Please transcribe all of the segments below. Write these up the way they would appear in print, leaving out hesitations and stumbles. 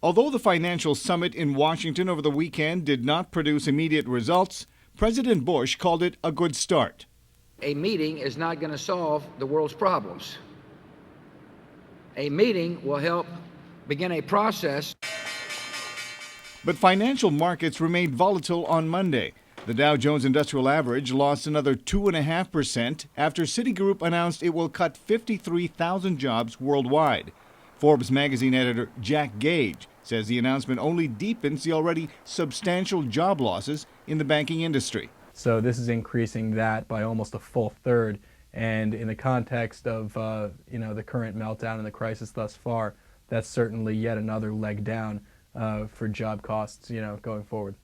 Although the financial summit in Washington over the weekend did not produce immediate results, President Bush called it a good start. A meeting is not going to solve the world's problems. A meeting will help begin a process. But financial markets remained volatile on Monday. The Dow Jones Industrial Average lost another 2.5% after Citigroup announced it will cut 53,000 jobs worldwide. Forbes magazine editor Jack Gage says the announcement only deepens the already substantial job losses in the banking industry. So this is increasing that by almost a full third. And in the context of the current meltdown and the crisis thus far, that's certainly yet another leg down for job costs, going forward.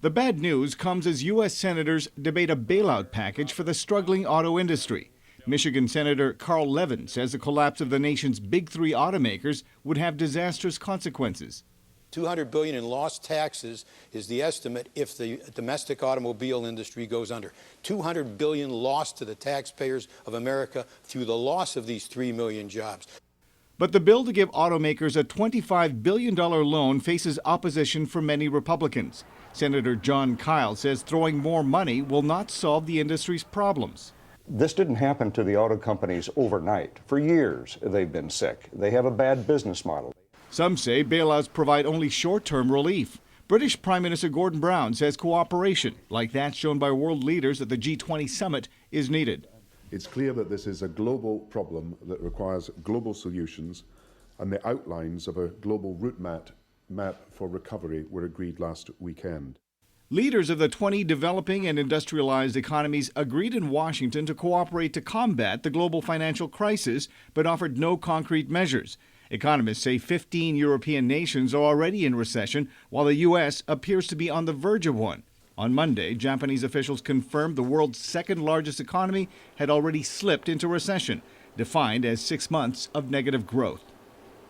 The bad news comes as U.S. senators debate a bailout package for the struggling auto industry. Michigan Senator Carl Levin says the collapse of the nation's big three automakers would have disastrous consequences. $200 billion in lost taxes is the estimate if the domestic automobile industry goes under. $200 billion lost to the taxpayers of America through the loss of these 3 million jobs. But the bill to give automakers a $25 billion loan faces opposition from many Republicans. Senator John Kyle says throwing more money will not solve the industry's problems. This didn't happen to the auto companies overnight. For years, they've been sick. They have a bad business model. Some say bailouts provide only short-term relief. British Prime Minister Gordon Brown says cooperation, like that shown by world leaders at the G20 summit, is needed. It's clear that this is a global problem that requires global solutions, and the outlines of a global route map for recovery were agreed last weekend. Leaders of the 20 developing and industrialized economies agreed in Washington to cooperate to combat the global financial crisis, but offered no concrete measures. Economists say 15 European nations are already in recession, while the U.S. appears to be on the verge of one. On Monday, Japanese officials confirmed the world's second-largest economy had already slipped into recession, defined as 6 months of negative growth.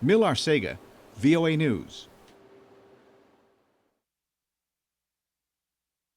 Mil Arcega, VOA News.